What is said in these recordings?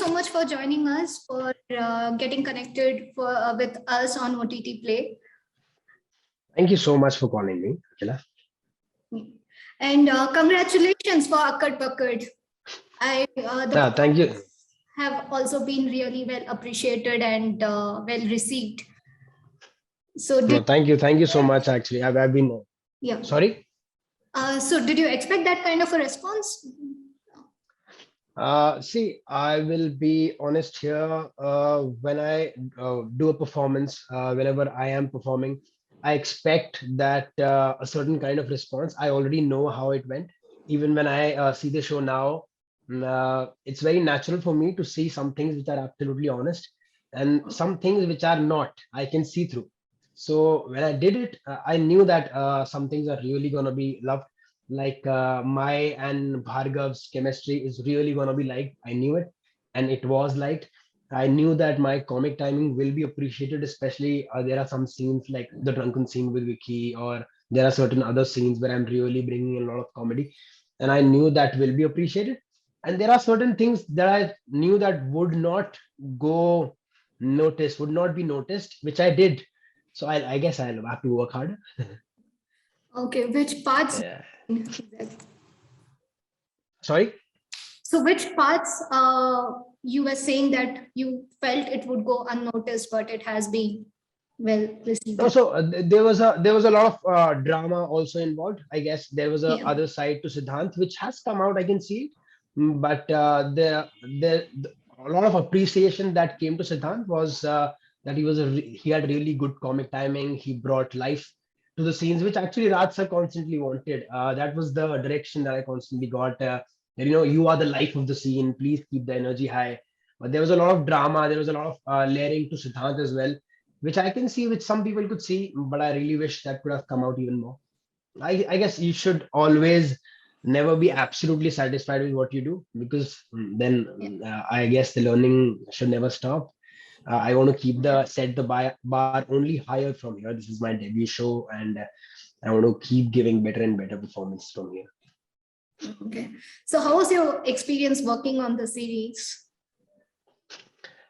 so much for joining us, for getting connected with us on OTT Play. Thank you so much for calling me, Akila. And congratulations for Akkad Pakkad. The Thank you. have also been really well appreciated and well received. So No, thank you so much. Actually, I've been. yeah. Sorry. So did you expect that kind of a response? See, I will be honest here. When I do a performance, whenever I am performing, I expect that a certain kind of response. I already know how it went. Even when I see the show now, it's very natural for me to see some things which are absolutely honest and some things which are not. I can see through. So when I did it, I knew that some things are really gonna be loved, like my and Bhargav's chemistry is really gonna be liked. I knew it, and it was liked. I knew that my comic timing will be appreciated, especially there are some scenes like the drunken scene with Vicky, or there are certain other scenes where I'm really bringing in a lot of comedy, and I knew that will be appreciated. And there are certain things that I knew that would not go noticed, would not be noticed, which I did. So I guess I'll have to work harder. Okay, which parts? Yeah. Sorry. So which parts you were saying that you felt it would go unnoticed, but it has been well received? No, so there was a lot of drama also involved. I guess there was a Yeah. other side to Siddhant which has come out. I can see it. But the a lot of appreciation that came to Siddhant was that he had really good comic timing. He brought life to the scenes, which actually Raj sir constantly wanted. That was the direction that I constantly got. That, you are the life of the scene. Please keep the energy high. But there was a lot of drama. There was a lot of layering to Siddhant as well, which I can see, which some people could see, but I really wish that could have come out even more. I guess you should always never be absolutely satisfied with what you do, because then I guess the learning should never stop. I want to keep set the bar only higher from here. This is my debut show, and I want to keep giving better and better performance from here. Okay. So how was your experience working on the series?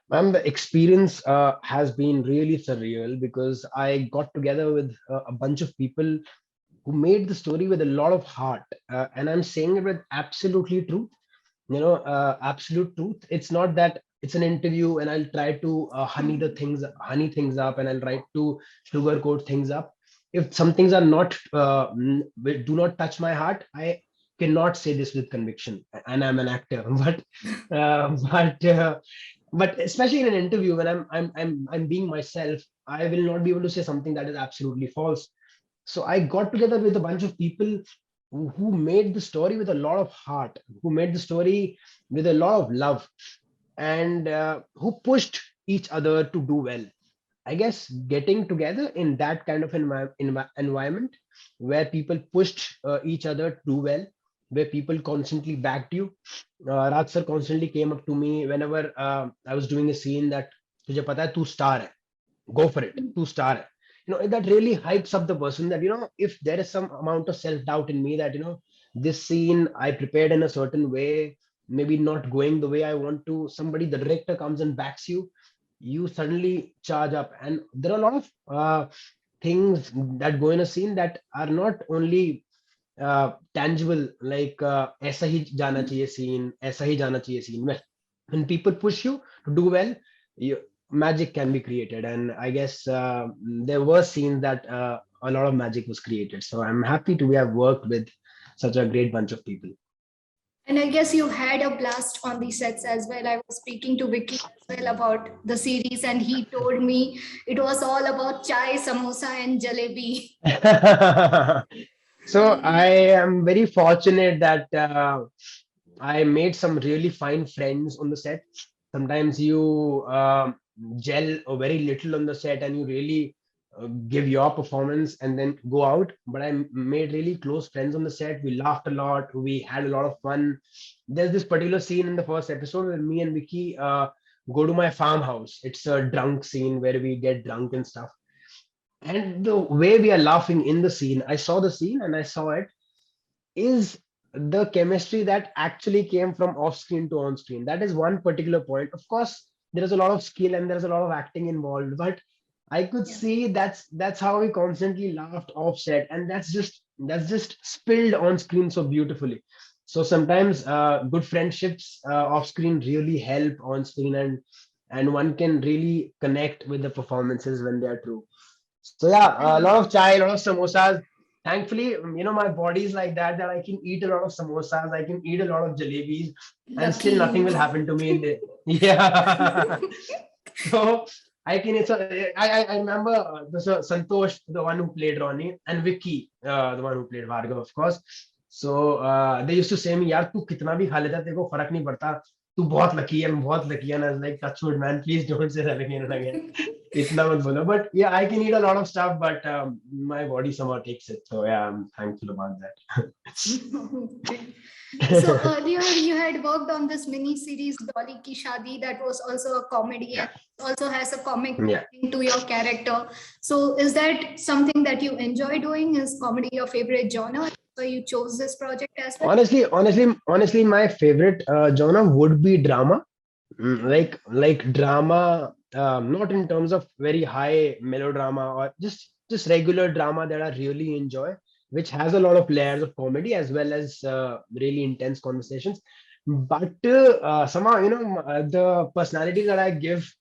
Ma'am, the experience has been really surreal because I got together with a bunch of people who made the story with a lot of heart. And I'm saying it with absolutely truth, absolute truth. It's not that it's an interview and I'll try to honey things up, and I'll try to sugarcoat things up. If some things are not, do not touch my heart, I cannot say this with conviction. And I'm an actor, but especially in an interview when I'm being myself, I will not be able to say something that is absolutely false. So I got together with a bunch of people who made the story with a lot of heart, who made the story with a lot of love, and who pushed each other to do well. I guess getting together in that kind of environment where people pushed each other to do well, where people constantly backed you. Raj sir constantly came up to me whenever I was doing a scene that तुझे पता है तू star है, go for it, तू star है. That really hypes up the person, that if there is some amount of self-doubt in me, that this scene I prepared in a certain way, maybe not going the way I want to, somebody, the director comes and backs you, you suddenly charge up. And there are a lot of things that go in a scene that are not only tangible, like ऐसा ही जाना चाहिए scene, ऐसा ही जाना चाहिए scene. When people push you to do well, magic can be created. And I guess there were scenes that a lot of magic was created. So I'm happy to have worked with such a great bunch of people. And I guess you had a blast on the sets as well. I was speaking to Vicky as well about the series, and he told me it was all about chai, samosa, and jalebi. So I am very fortunate that I made some really fine friends on the set. Sometimes you gel very little on the set and you really give your performance and then go out. But I made really close friends on the set. We laughed a lot. We had a lot of fun. There's this particular scene in the first episode where me and Vicky go to my farmhouse. It's a drunk scene where we get drunk and stuff. And the way we are laughing in the scene, I saw the scene and I saw it, is the chemistry that actually came from off screen to on screen. That is one particular point. Of course, there is a lot of skill and there's a lot of acting involved, but I could Yeah. see that's how we constantly laughed offset, and that's just spilled on screen so beautifully. So sometimes good friendships off screen really help on screen, and one can really connect with the performances when they are true. So yeah, a And lot of chai, a lot of samosas. Thankfully, my body is like that I can eat a lot of samosas, I can eat a lot of jalebis, and still lucky nothing you. will happen to me in the yeah. So I can. I remember this Santosh, the one who played Ronnie, and Vicky, the one who played Varga, of course. So they used to say me, यार तू कितना भी खा लेता तेरे को फर्क नहीं पड़ता, तू बहुत lucky है, मैं बहुत lucky है. And I was like, touch wood, man, please don't say that again and again. इतना मत बोलो. But yeah, I can eat a lot of stuff, but my body somehow takes it. So yeah, I'm thankful about Okay. So that. earlier you had worked on this mini series Dolly Ki Shadi that was also a comedy Yeah, and also has a comic yeah. to your character. So is that something that you enjoy doing? Is comedy your favorite genre? So you chose this project as well? Honestly, my favorite genre would be drama. Like drama, not in terms of very high melodrama, or just regular drama that I really enjoy, which has a lot of layers of comedy as well as really intense conversations. But somehow, the personality that I give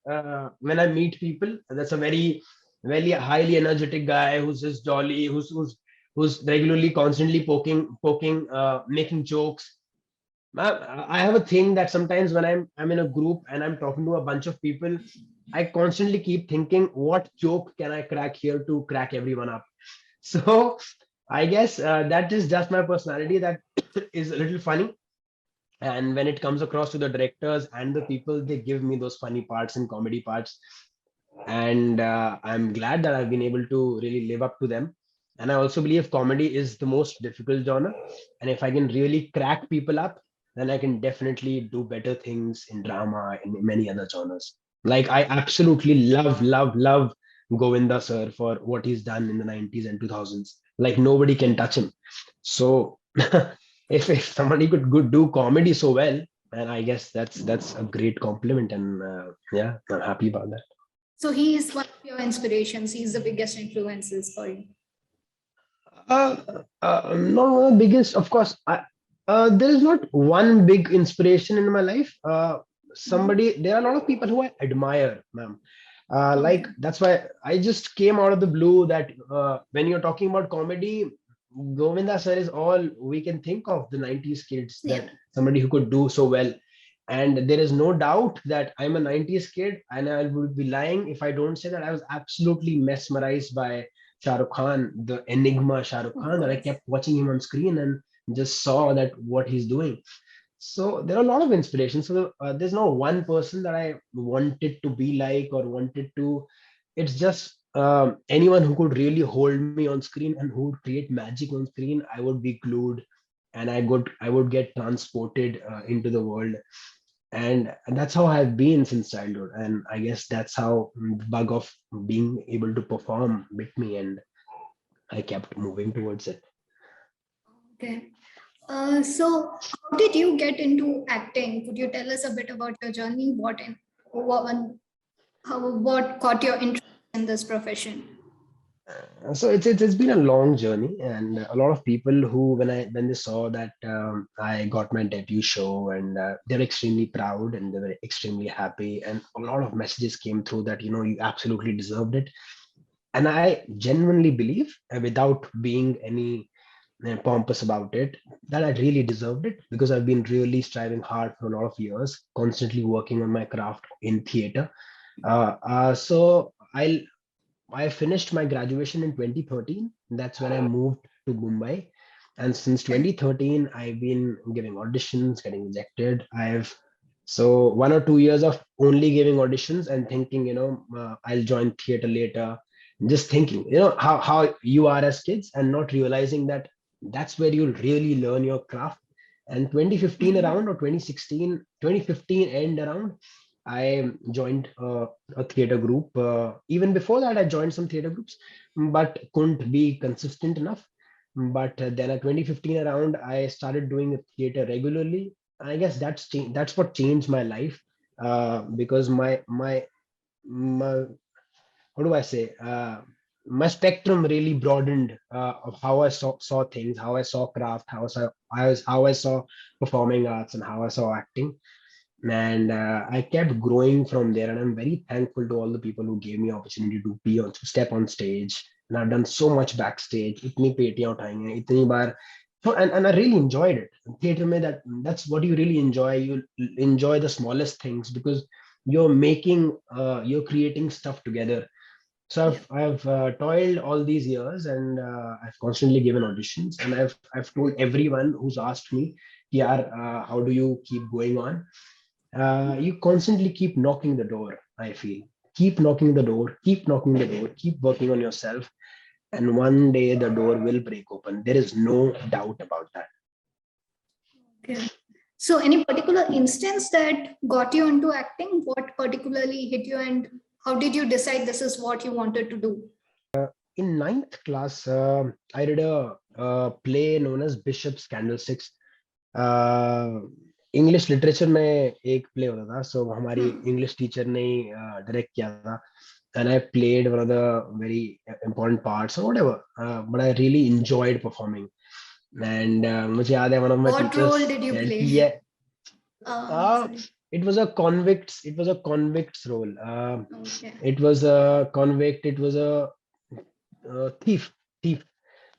when I meet people, that's a very highly energetic guy who's just jolly, who's regularly constantly poking, making jokes. I have a thing that sometimes when I'm in a group and I'm talking to a bunch of people, I constantly keep thinking, what joke can I crack here to crack everyone up? So I guess that is just my personality, that is a little funny. And when it comes across to the directors and the people, they give me those funny parts and comedy parts. And I'm glad that I've been able to really live up to them. And I also believe comedy is the most difficult genre. And if I can really crack people up, then I can definitely do better things in drama and in many other genres. Like I absolutely love Govinda sir for what he's done in the 90s and 2000s. Like nobody can touch him. So if somebody could do comedy so well, and I guess that's a great compliment. And yeah, I'm happy about that. So he is one of your inspirations. He's the biggest influences for you. Not one of the biggest, of course. There is not one big inspiration in my life. There are a lot of people who I admire, ma'am. Okay. Like that's why I just came out of the blue that when you're talking about comedy, Govinda sir is all we can think of, the 90s kids, Yeah. that somebody who could do so well. And there is no doubt that I'm a 90s kid, and I would be lying if I don't say that I was absolutely mesmerized by Shah Rukh Khan, the enigma Shah Rukh Of Khan, that I course. kept watching him on screen and just saw that what he's doing. So there are a lot of inspirations. So there's no one person that I wanted to be like or wanted to. It's just anyone who could really hold me on screen and who would create magic on screen. I would be glued, and I would get transported into the world. And that's how I've been since childhood. And I guess that's how the bug of being able to perform bit me, and I kept moving towards it. Okay. So how did you get into acting? Could you tell us a bit about your journey? What, what caught your interest in this profession? So it's been a long journey, and a lot of people who when they saw that I got my debut show, and they're extremely proud and they were extremely happy, and a lot of messages came through that you absolutely deserved it. And I genuinely believe, without being any pompous about it, that I really deserved it, because I've been really striving hard for a lot of years, constantly working on my craft in theater. So I finished my graduation in 2013. That's when I moved to Mumbai. And since Okay. 2013, I've been giving auditions, getting rejected. So 1 or 2 years of only giving auditions and thinking, I'll join theater later. Just thinking, how you are as kids, and not realizing that that's where you'll really learn your craft. And 2015 Mhm. around, or 2015 end around, I joined a theater group. Even before that, I joined some theater groups, but couldn't be consistent enough. but then at 2015 around, I started doing theater regularly. I guess that's what changed my life, because my how do I say, my spectrum really broadened, of how I saw things, how I saw craft, how I saw performing arts, and how I saw acting. And I kept growing from there. And I'm very thankful to all the people who gave me opportunity to step on stage. And I've done so much backstage. इतनी पेटियां उठाई हैं, इतनी बार. So and I really enjoyed it. Theater में that's what you really enjoy. You enjoy the smallest things because you're creating stuff together. So Yeah. I've toiled all these years, and I've constantly given auditions, and I've told everyone who's asked me, "Yeah, how do you keep going on?" You constantly keep knocking the door. I feel keep knocking the door, keep knocking the door, keep working on yourself, and one day the door will break open. There is no doubt about that. Okay. So, any particular instance that got you into acting? What particularly hit you, and how did you decide this is what you wanted to do? In ninth class, I did a play known as Bishop's Candlesticks. English literature में एक play होता था, सो हमारी Hmm. English teacher ने direct किया था. And I played one of the very important parts or whatever, but I really enjoyed performing. And मुझे याद है one of my What teachers role did you said play? कि ये Sorry. it was a convict's role. Okay. It was a convict. It was a thief.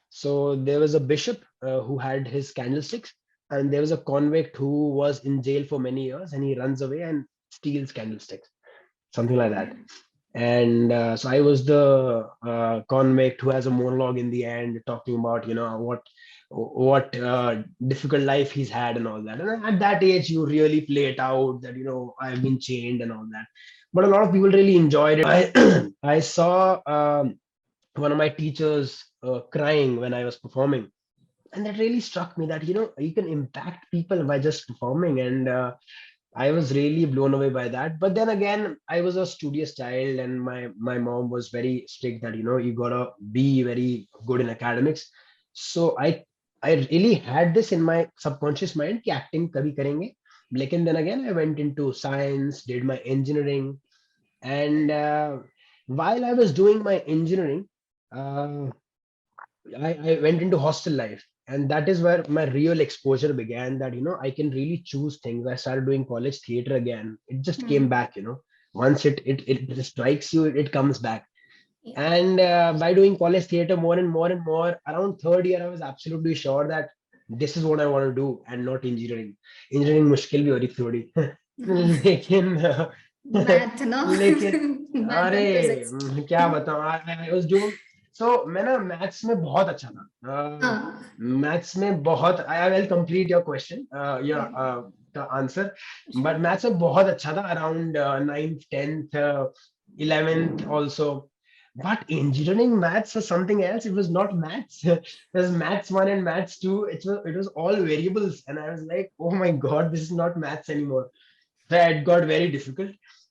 So there was a bishop who had his candlesticks, and there was a convict who was in jail for many years, and he runs away and steals candlesticks, something like that. And so I was the convict who has a monologue in the end, talking about what difficult life he's had and all that. And at that age, you really play it out that I've been chained and all that. But a lot of people really enjoyed it. I saw one of my teachers crying when I was performing, and that really struck me that you can impact people by just performing. And I was really blown away by that. But then again, I was a studious child, and my mom was very strict that you gotta be very good in academics. So I really had this in my subconscious mind कि acting कभी करेंगे. Lekin then again, I went into science, did my engineering, and while I was doing my engineering, uh, I went into hostel life, and that is where my real exposure began. That I can really choose things. I started doing college theater again. It just came Hmm. back. Once it strikes you, it comes back. Yeah. And by doing college theater more and more and more, around third year, I was absolutely sure that this is what I want to do and not engineering. Engineering मुश्किल भी हो रही थोड़ी. लेकिन Math, no? लेकिन Math अरे and physics. क्या बताऊं, I was doing. So मैं ना मैथ्स में बहुत अच्छा था. Uh, मैथ्स में बहुत, I will complete your question, yeah. the answer. Sure. But maths में बहुत अच्छा था around 9th 10th 11th also. But engineering maths was something else. It was not maths. There's maths 1 and maths 2. It was all variables, and I was like, oh my god, this is not maths anymore. So it got very difficult.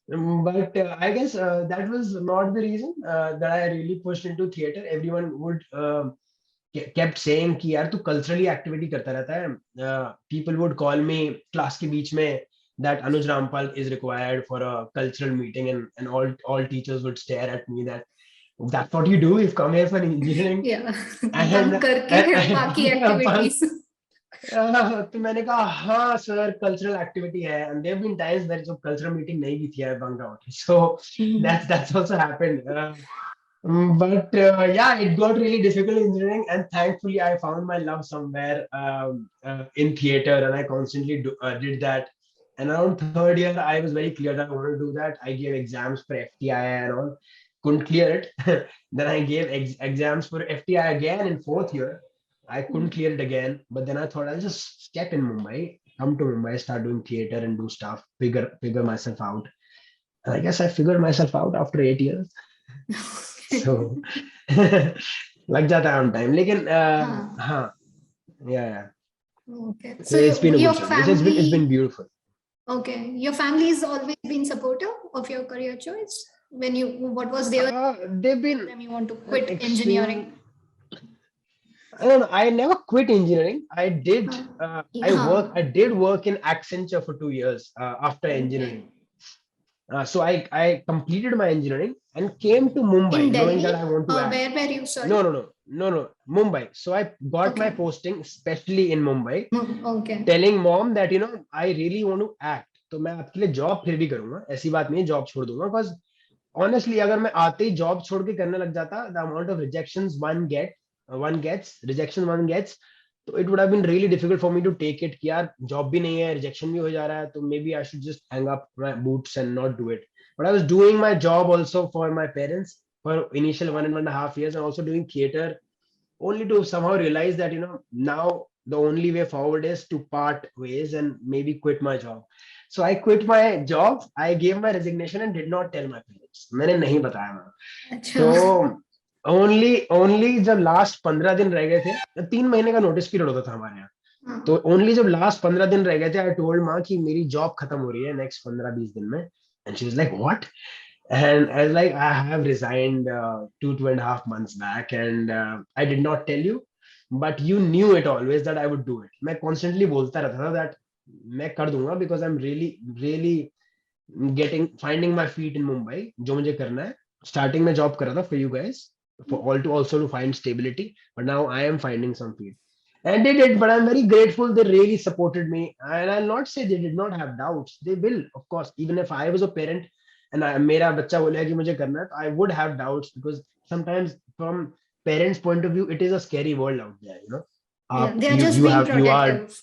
But I guess that was not the reason that I really pushed into theater. Everyone would kept saying कि यार तू culturally activity करता रहता है. People would call me class के बीच में that Anuj Rampal is required for a cultural meeting, and all teachers would stare at me that that's what you do. You've come here for engineering. Yeah. and, Bunk करके बाकी and activities. तो मैंने कहा हाँ sir cultural activity है. And there been times that जो cultural meeting नहीं भी थी I bunked out. So that's also happened. But yeah, it got really difficult in engineering, and thankfully I found my love somewhere in theater, and I constantly did that. And around third year, I was very clear that I wanted to do that. I gave exams for FTI and all, couldn't clear it. Then I gave exams for FTI again in fourth year. I couldn't clear it again, but then I thought I'll just step in Mumbai, come to Mumbai, start doing theater and do stuff, figure myself out. And I guess I figured myself out after 8 years. So लग जाता है on time. लेकिन हाँ, yeah. Okay. So So it's been a your good journey. It's been family, beautiful. okay, your family has always been supportive of your career choice. What was their They've been time you want to an quit extreme. engineering? I don't know. I never quit engineering. हाँ. I did work in Accenture for 2 years after engineering. Okay. I completed my engineering and came to In Mumbai, knowing that I Delhi? want to act. Where were you? No, Sorry. no, no, no, no, Mumbai. So I got my Okay. posting, especially in Mumbai, Okay. Telling mom that I really want to act, तो मैं आपके लिए job फिर भी करूंगा, ऐसी बात नहीं है जॉब छोड़ दूंगा, बिकॉज ऑनेस्टली अगर मैं आते ही जॉब छोड़ के करने लग जाता, the amount of rejections one gets, तो it would have been really difficult for me to take it कि यार जॉब भी नहीं है, रिजेक्शन भी हो जा रहा है, तो maybe I should just hang up my boots and not do it. But I was doing my job also for my parents for initial 1.5 years and also doing theater, only to somehow realize that now the only way forward is to part ways and maybe quit my job. So I quit my job, I gave my resignation and did not tell my parents. मैंने नहीं बताया मैं. अच्छा. तो only जब last 15 दिन रह गए थे, 3 महीने का नोटिस पीरियड होता था हमारे यहाँ, हाँ. तो ओनली जब लास्ट 15 दिन रह गए थे, आई टोल्ड माँ कि मेरी जॉब खत्म हो रही है नेक्स्ट 15-20 दिन में. And she was like what. And I was like, I have resigned 2.5 months back, and I did not tell you, but you knew it always that I would do it. मैं constantly बोलता रहता था that मैं कर दूंगा, because I'm really finding my feet in Mumbai. जो मुझे करना है, starting में job कर रहा था for you guys, for all to also to find stability, but now I am finding some feet. And they did, but I'm very grateful. They really supported me, and I'll not say they did not have doubts. They will, of course. Even if I was a parent and मेरा बच्चा बोलेगा कि मुझे करना है, तो I would have doubts, because sometimes from parents' point of view, it is a scary world out there. Yeah, they are You just you being have you are protective.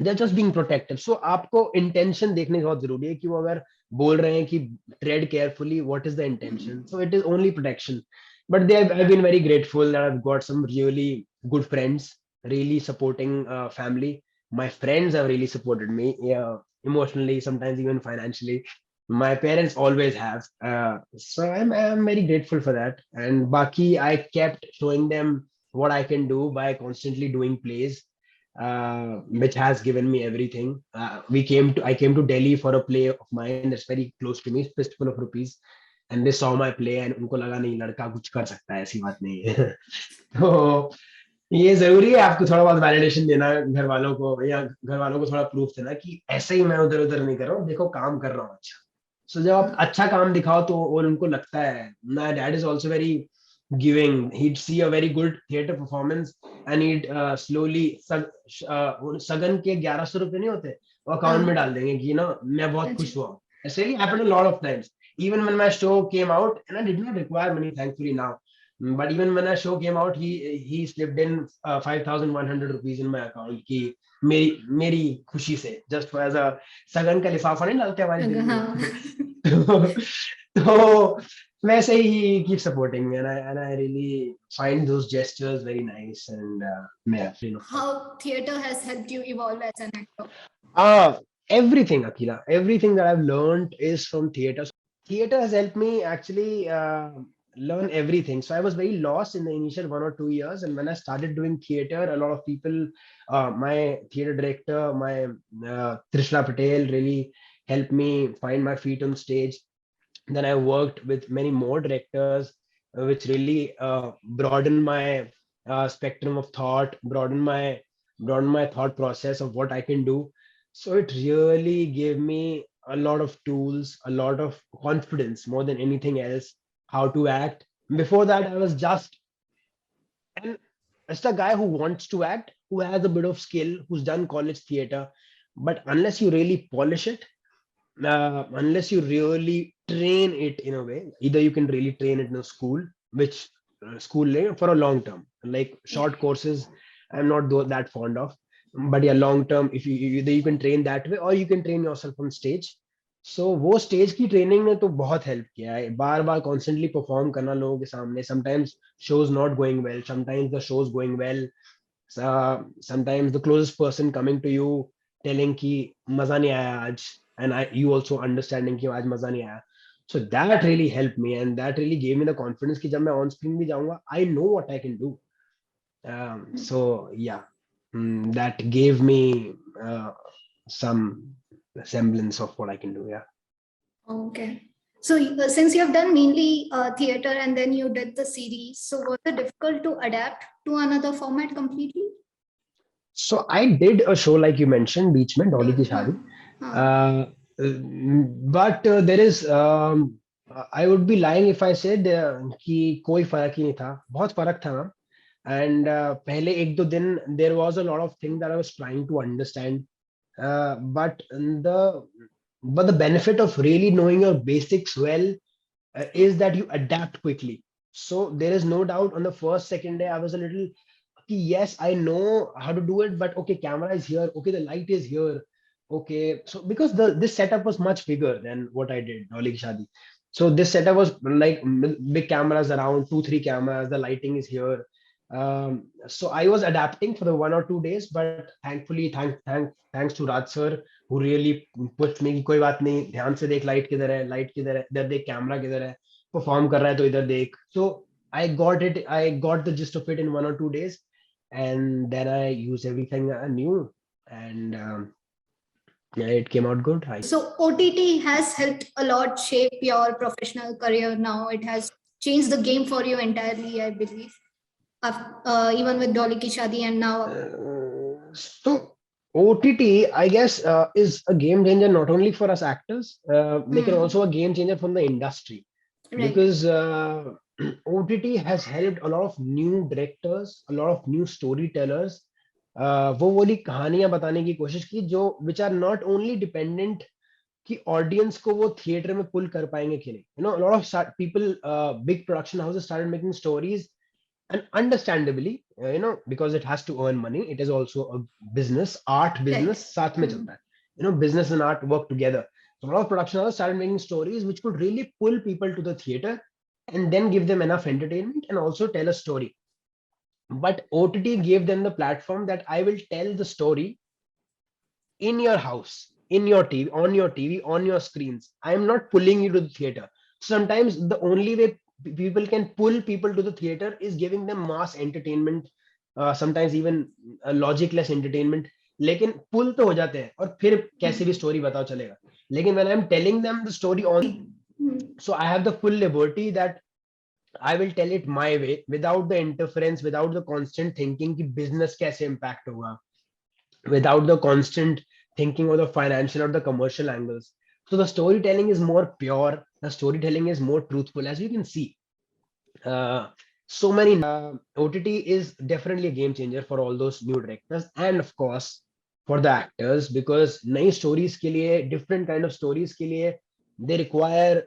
they're just being protective. So आपको intention देखने की बहुत जरूरी है कि वो अगर बोल रहे हैं कि tread carefully, what is the intention? So it is only protection. But I've been very grateful that I've got some really good friends, really supporting family. My friends have really supported me, yeah, emotionally, sometimes even financially. My parents always have. So I'm very grateful for that. And Baki, I kept showing them what I can do by constantly doing plays, which has given me everything. I came to Delhi for a play of mine that's very close to me, Fistful of Rupees, and they saw my play and उनको लगा नहीं लड़का कुछ कर सकता है, ऐसी बात नहीं है. तो ये जरूरी है आपको थोड़ा बहुत वैलिडेशन देना घर वालों को, या घर वालों को थोड़ा प्रूफ देना कि ऐसे ही मैं उधर उधर नहीं कर रहा हूँ, देखो काम कर रहा हूँ अच्छा. सो जब आप अच्छा काम दिखाओ तो और उनको लगता है. My dad is also very giving. He'd see a very good theater performance and he'd slowly सगन के 1100 रुपए नहीं होते, वो अकाउंट में हाँ. डाल देंगे कि मैं बहुत अच्छा. खुश हुआ. It's really happened a lot of times. Even when my show came out, and I did not require money, thankfully now. But even when my show came out, he slipped in 5,100 rupees in my account कि मेरी खुशी से, just as a सगन का लिफाफा नहीं डालते हमारी दिल्ली हाँ. में. तो वैसे ही keep supporting me, and I really find those gestures very nice, and yeah, How theater has helped you evolve as an actor? uh everything, Akila, everything that I've learned is from theater. Theater has helped me actually learn everything. So I was very lost in the initial 1 or 2 years, and when I started doing theater, a lot of people, my theater director, my Trishna Patel, really helped me find my feet on stage. Then I worked with many more directors, which really broadened my spectrum of thought, broadened my thought process of what I can do. So it really gave me a lot of tools, a lot of confidence more than anything else, how to act. Before that, I was and just a guy who wants to act, who has a bit of skill, who's done college theater. But unless you really polish it, unless you really train it in a way, either you can really train it in a school, which for a long term, like Yeah. short courses, I'm not that fond of. But yeah, long term, if either you can train that way or you can train yourself on stage. So वो stage की training ने तो बहुत help किया है, बार बार constantly perform करना लोगों के सामने. Sometimes shows not going well, sometimes the show's going well, sometimes the closest person coming to you telling कि मजा नहीं आया आज, and you also understanding कि आज मजा नहीं आया. So that really helped me, and that really gave me the confidence कि जब मैं on screen भी जाऊंगा, I know what I can do. So yeah, that gave me some semblance of what I can do. Yeah. Okay. So since you have done mainly theater and then you did the series, so was it difficult to adapt to another format completely? So I did a show like you mentioned, Beach Mein, Dolly Ki Huh, Shaadi. huh. Uh, but there is, I would be lying if I said कि कोई फर्क ही नहीं था. बहुत फर्क था ma'am. And पहले एक दो दिन there was a lot of things that I was trying to understand. But the benefit of really knowing your basics well is that you adapt quickly. So there is no doubt on the first, second day, I was a little, yes, I know how to do it, but okay, camera is here. Okay, the light is here. Okay, so because this setup was much bigger than what I did, Dolly Ki Shaadi. So this setup was like big cameras around, two, three cameras. The lighting is here. So I was adapting for the 1 or 2 days, but thankfully, thanks to Raj sir, who really pushed me कि कोई बात नहीं, ध्यान से देख light किधर है, इधर देख कैमरा किधर है, परफॉर्म कर रहा है तो इधर देख. So I got it. I got the gist of it in 1 or 2 days, and then I used everything I knew, and yeah, it came out good. So OTT has helped a lot shape your professional career now. It has changed the game for you entirely, I believe. Even with Dolly Ki Shaadi and now. So OTT, I guess, is a game changer not only for us actors, making also a game changer from the industry, Right. because OTT has helped a lot of new directors, a lot of new storytellers. वो वाली कहानियां बताने की कोशिश की जो which are not only dependent कि audience को वो थिएटर में पुल कर पाएंगे कि नहीं. You know, a lot of people, big production houses started making stories, and understandably, because it has to earn money, it is also a business, art business Right. साथ में चलता है. Business and art work together. So a lot of production houses started making stories which could really pull people to the theater and then give them enough entertainment and also tell a story. But OTT gave them the platform that I will tell the story in your house, in your TV, on your screens. I am not pulling you to the theater. Sometimes the only way people can pull people to the theater is giving them mass entertainment, sometimes even logicless entertainment. लेकिन पुल तो हो जाते हैं और फिर कैसी भी story बताओ चलेगा. लेकिन when I'm telling them the story on, so I have the full liberty that I will tell it my way without the interference, without the constant thinking कि business कैसे impact होगा, without the constant thinking of the financial or the commercial angles. So the storytelling is more pure. The storytelling is more truthful, as you can see. So many OTT is definitely a game changer for all those new directors, and of course for the actors, because नई stories के लिए, different kind of stories के लिए, they require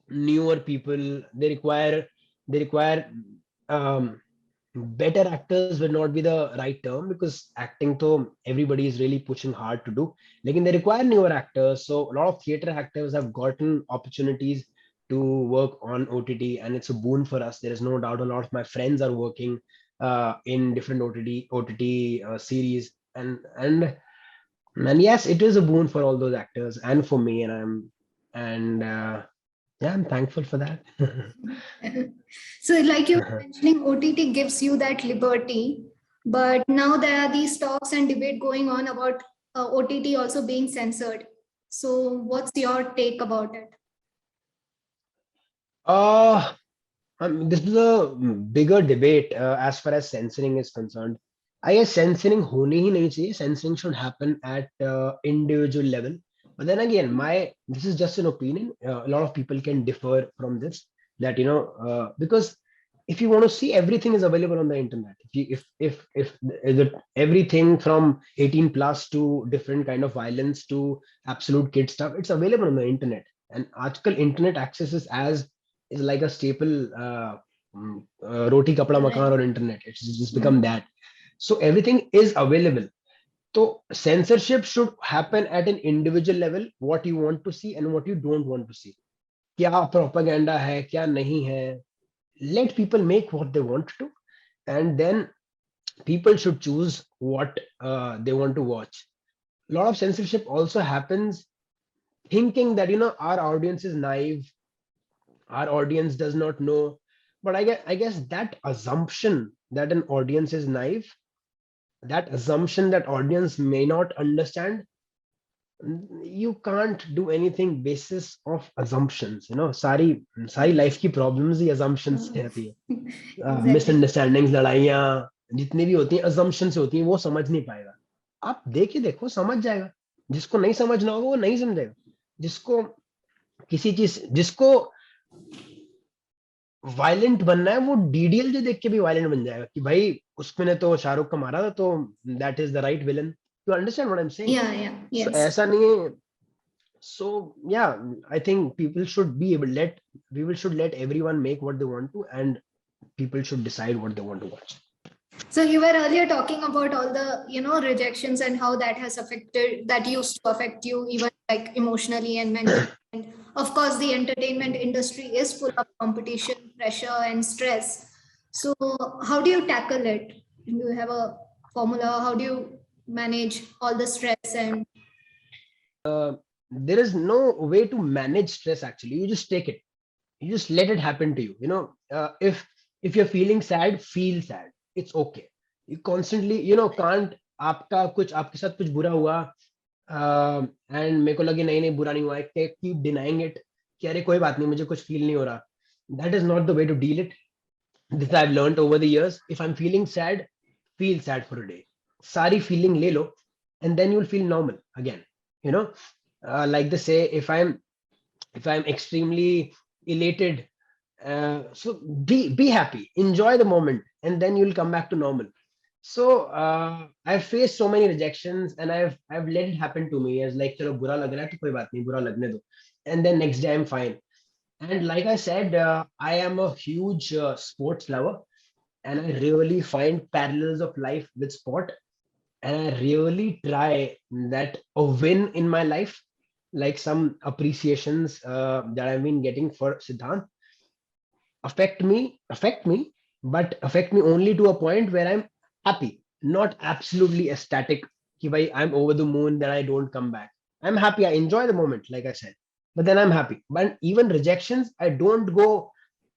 newer people. They require um, better actors will not be the right term, because acting to everybody is really pushing hard to do. Like they require newer actors, so a lot of theater actors have gotten opportunities to work on OTT, and it's a boon for us. There is no doubt. A lot of my friends are working in different OTT series, and yes, it is a boon for all those actors and for me, and yeah, I'm thankful for that. So, like you were mentioning, OTT gives you that liberty, but now there are these talks and debate going on about OTT also being censored. So, what's your take about it? uh this is a bigger debate as far as censoring is concerned. I guess censoring होनी ही नहीं चाहिए. Censoring should happen at individual level. But then again, this is just an opinion. A lot of people can differ from this. That because if you want to see, everything is available on the internet. If everything from 18 plus to different kind of violence to absolute kid stuff, it's available on the internet. And आजकल internet access is like a staple. Roti kapda makan or internet, it's just become that. So everything is available. So censorship should happen at an individual level. What you want to see and what you don't want to see. क्या propaganda है, क्या नहीं है. Let people make what they want to, and then people should choose what they want to watch. A lot of censorship also happens thinking that our audience is naive, our audience does not know. But I guess that assumption that an audience is naive, that assumption that audience may not understand, You can't do anything basis of assumptions. सारी life की problems ही assumptions से आती है. Exactly. Misunderstandings, लड़ाइयाँ जितनी भी होती हैं assumption से होती हैं, वो समझ नहीं पाएगा. आप देखिए, देखो, समझ जाएगा. जिसको नहीं समझना होगा वो नहीं समझेगा. जिसको जिसको वायलेंट बनना है, वो डीडीएल देख के भी वायलेंट बन जाएगा कि भाई उसमें ने तो शाहरुख का मारा था, तो that is the right villain. You understand what I am saying? Yeah, yeah, so yes. ऐसा नहीं है. So yeah, I think people should be able let people should let everyone make what they want to, and people should decide what they want to watch. So you were earlier talking about all the, rejections and how that used to affect you even like emotionally and mentally. And of course, the entertainment industry is full of competition, pressure, and stress. So how do you tackle it? Do you have a formula? How do you manage all the stress and There is no way to manage stress. Actually, you just take it. You just let it happen to you. If you're feeling sad, feel sad. It's okay. You constantly, can't. आपके साथ कुछ बुरा हुआ, and मेरे को लगे नहीं नहीं बुरा नहीं हुआ है, कीप डिनाइंग इट कि अरे कोई बात नहीं, मुझे कुछ फील नहीं हो रहा. That is not the way to deal it. This I have learned over the years. If I am feeling sad, feel sad for a day. सारी फीलिंग ले लो, and then you'll feel normal again. you know like they say, if I'm extremely elated, so be happy, enjoy the moment, and then you'll come back to normal. So I've faced so many rejections, and I've let it happen to me as like, chalo bura lag raha hai to koi baat nahi, bura lagne do, and then next day I'm fine. And like I said, I am a huge sports lover, and I really find parallels of life with sport, and I really try that a win in my life, like some appreciations that I've been getting for Siddhant, affect me, but affect me only to a point where I'm happy, not absolutely ecstatic. Ki bhai, I'm over the moon that I don't come back. I'm happy. I enjoy the moment, like I said, but then I'm happy. But even rejections, I don't go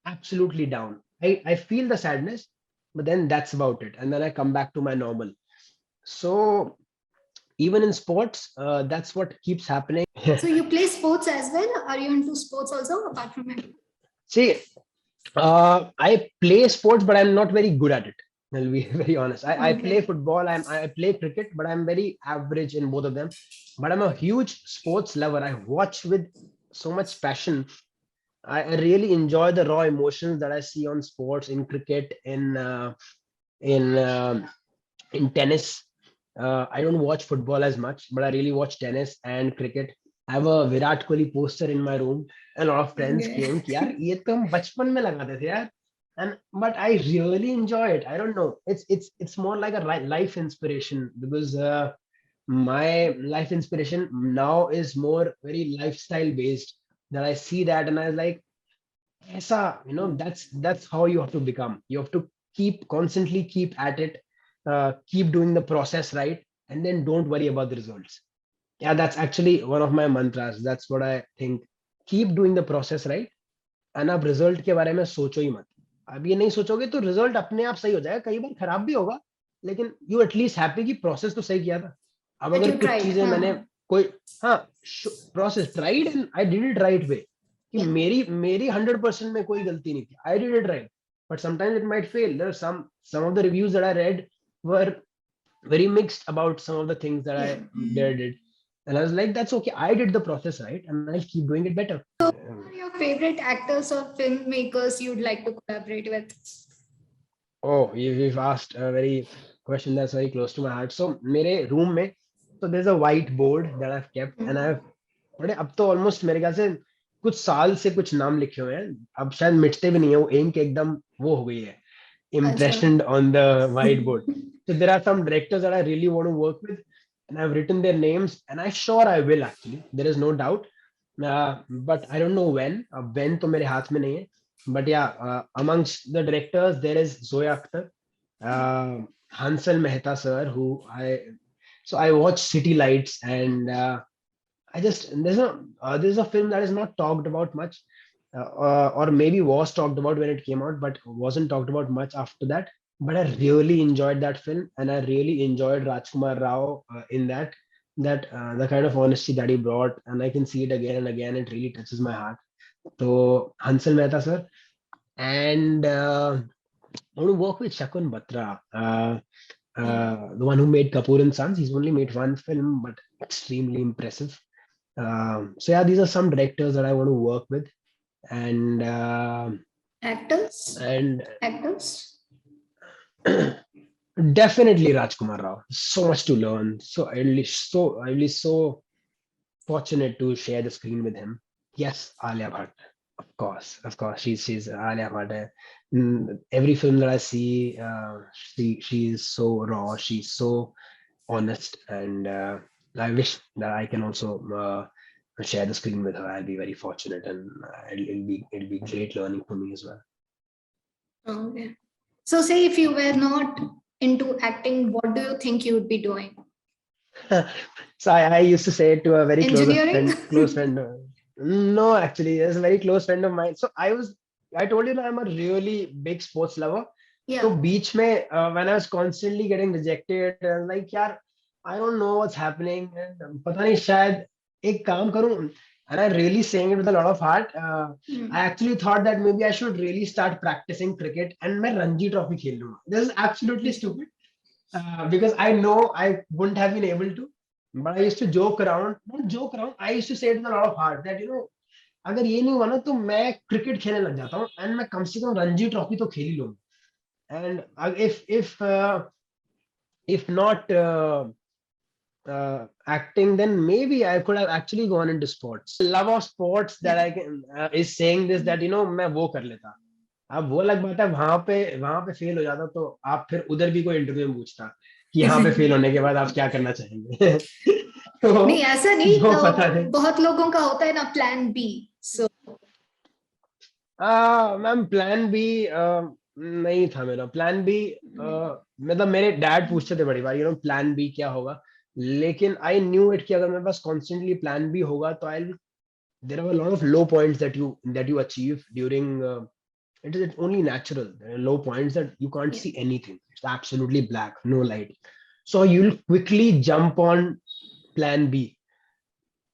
absolutely down. I feel the sadness, but then that's about it. And then I come back to my normal. So even in sports, that's what keeps happening. so you play sports as well? Are you into sports also apart from it? See, I play sports, but I'm not very good at it. I'll be very honest. I play Okay. football, I play cricket, but I'm very average in both of them. But I'm a huge sports lover. I watch with so much passion. I really enjoy the raw emotions that I see on sports, in cricket, in in tennis. I don't watch football as much, but I really watch tennis and cricket. I have a Virat Kohli poster in my room. A lot of friends Okay. came कि यार ये तो हम बचपन में लगाते थे यार. And but I really enjoy it. I don't know. It's more like a life inspiration, because my life inspiration now is more very lifestyle based. That I see that and I was like, Aisa, that's how you have to become. You have to constantly keep at it, keep doing the process right, and then don't worry about the results. Yeah, that's actually one of my mantras. That's what I think. Keep doing the process right, and अब result के बारे में सोचो ही मत. अब ये नहीं सोचोगे तो result अपने आप सही हो जाएगा. कई बार खराब भी होगा, लेकिन you at least happy कि process तो सही किया था. अब That अगर you कुछ tried. चीजें मैंने कोई, हाँ, process tried and I did it right way. कि Yeah. मेरी मेरी 100% में कोई गलती नहीं थी. I did it right, but sometimes it might fail. There are some of the reviews that I read were very mixed about some of the things that I did. And I was like, that's okay. I did the process right, and I'll keep doing it better. Who are your favorite actors or filmmakers you'd like to collaborate with? Oh, you've asked a very question that's very close to my heart. So, मेरे room में, so there's a white board that I've kept, and I've, बड़े अब तो almost मेरे ख्याल से कुछ साल से कुछ नाम लिखे हुए हैं. अब शायद मिटते भी नहीं है, वो ink एकदम वो हो गई है, impressioned on the whiteboard. So there are some directors that I really want to work with, and I've written their names, and I'm sure I will actually. There is no doubt. But I don't know when. When तो मेरे हाथ में नहीं है. But yeah, amongst the directors, there is Zoya Akhtar, Hansal Mehta sir, so I watched City Lights, and I just, there's a film that is not talked about much, or maybe was talked about when it came out, but wasn't talked about much after that. But I really enjoyed that film, and I really enjoyed Rajkumar Rao in that. that the kind of honesty that he brought, and I can see it again and again. It really touches my heart. So Hansal Mehta sir, and I want to work with Shakun Batra, the one who made Kapoor and Sons. He's only made one film, but extremely impressive. So yeah, these are some directors that I want to work with, and Actors? and Actors? definitely Rajkumar Rao. So much to learn. So I will be so fortunate to share the screen with him. Yes, Alia Bhatt. Of course, she's Alia Bhatt. Every film that I see, she is so raw. She's so honest, and I wish that I can also share the screen with her. I'll be very fortunate, and it'll be great learning for me as well. Okay. So say if you were not into acting, what do you think you would be doing? So I used to say it to a very Engineering? close friend. No, actually, there's a very close friend of mine. So I told you that I'm a really big sports lover. तो Yeah. बीच में when I was constantly getting rejected, I was like यार I don't know what's happening, and पता नहीं शायद एक काम करूं, and I really saying it with a lot of heart. I actually thought that maybe I should really start practicing cricket and मैं Ranji trophy खेल लूंगा. This is absolutely stupid, because I know I wouldn't have been able to. But I used to joke around, not joke around. I used to say it with a lot of heart that अगर ये नहीं हुआ ना तो मैं cricket खेलने लग जाता हूँ, एंड मैं कम से कम रणजी ट्रॉफी तो खेल ही लूंगा. And if not acting, then maybe I could have actually gone into sports. Love of sports that I can is saying this, that मैं वो कर लेता. अब वो अलग बात है, वहां पे फेल हो जाता तो आप फिर उधर भी कोई इंटरव्यू में पूछता कि यहाँ पे फेल होने के बाद आप क्या करना चाहेंगे. तो नहीं ऐसा नहीं, वो पता नहीं. बहुत लोगों का होता है ना plan B. So ma'am plan B नहीं था मेरा. प्लान बी मतलब मेरे डैड पूछते थे बड़ी बार प्लान बी क्या होगा, लेकिन आई न्यू इट कि अगर मेरे पास कॉन्स्टेंटली प्लान बी होगा तो आई there are a lot of low points that you achieve during it's only natural. There are low points that you can't Yeah. see anything. It's absolutely black, no light. So you'll quickly jump on plan B,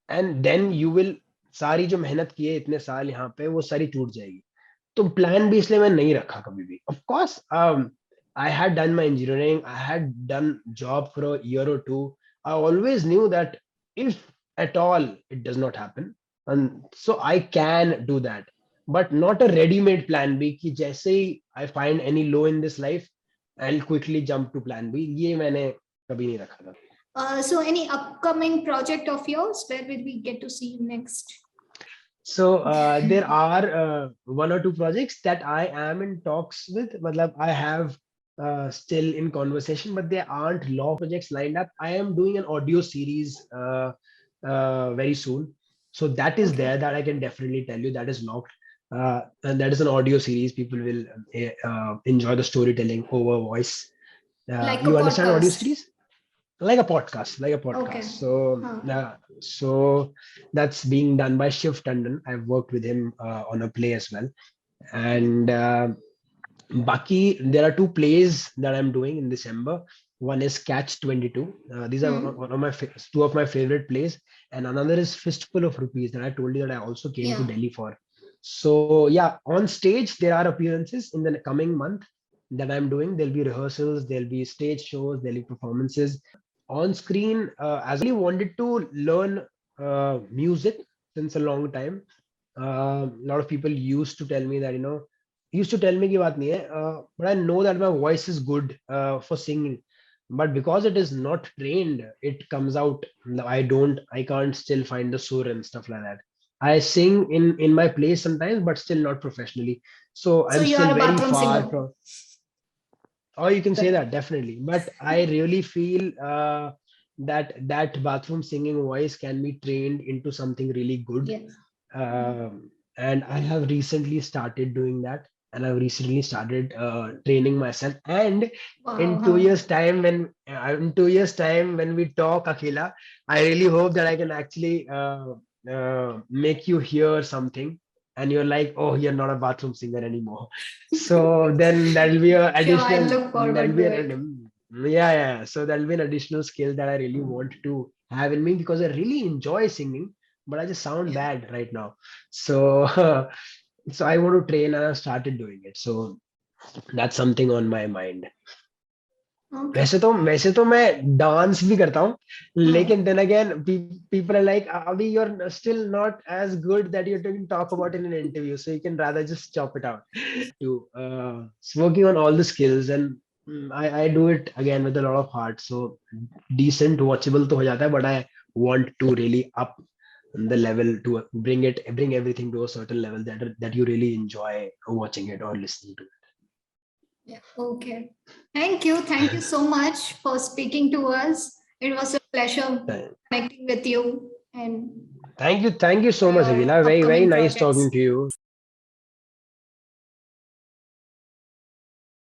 and then you will सारी जो मेहनत की है इतने साल यहाँ पे वो सारी टूट जाएगी. तो प्लान भी इसलिए मैं नहीं रखा कभी भी. Of course, I had done my engineering, I had done job for a year or two. I always knew that if at all it does not happen, and so I can do that, but not a ready-made plan B कि जैसे ही I find any low in this life, I'll quickly jump to plan B. ये मैंने कभी नहीं रखा था. so any upcoming project of yours, where will we get to see you next? So there are one or two projects that I am in talks with. Matlab, I have still in conversation, but there aren't law projects lined up. I am doing an audio series very soon. So that is Okay. there that I can definitely tell you that is locked. And that is an audio series. People will enjoy the storytelling over voice. Like You a understand audio podcast? series? Like a podcast. Okay. So that's being done by Shiv Tandon. I've worked with him on a play as well. And Baki, there are two plays that I'm doing in December. One is Catch 22. These are one of my two of my favorite plays, and another is Fistful of Rupees that I told you that I also came to Yeah. Delhi for. So yeah, on stage there are appearances in the coming month that I'm doing. There'll be rehearsals, there'll be stage shows, there'll be performances. On screen, as I really wanted to learn music since a long time. A lot of people used to tell me that used to tell me ki baat nahi hai, but I know that my voice is good for singing, but because it is not trained, it comes out. I can't still find the sur and stuff like that. I sing in my place sometimes, but still not professionally. So So I'm you are still a very bathroom far singer. from. Oh, you can say that definitely, but I really feel that bathroom singing voice can be trained into something really good. Yeah. And I have recently started doing that, and I've recently started training myself. And in Wow. 2 years' time, when we talk, Akila, I really hope that I can actually make you hear something, and you're like, oh, you're not a bathroom singer anymore. So then that'll be a Sure, I additional. look That'll forward be to an it. Yeah. So that'll be an additional skill that I really want to have in me because I really enjoy singing, but I just sound Yeah. bad right now. So, so I want to train and I started doing it. So that's something on my mind. Okay. वैसे तो मैं dance भी करता हूँ Oh, लेकिन then again people are like अभी you're still not as good that you can talk about in an interview so you can rather just chop it out to working on all the skills and I do it again with a lot of heart so decent watchable तो हो जाता है but I want to really up the level to bring everything to a certain level that you really enjoy watching it or listening to yeah. Okay. Thank you. Thank you so much for speaking to us. It was a pleasure it. connecting with you and Thank you so for much, your Akila. Very upcoming nice talking projects. to you.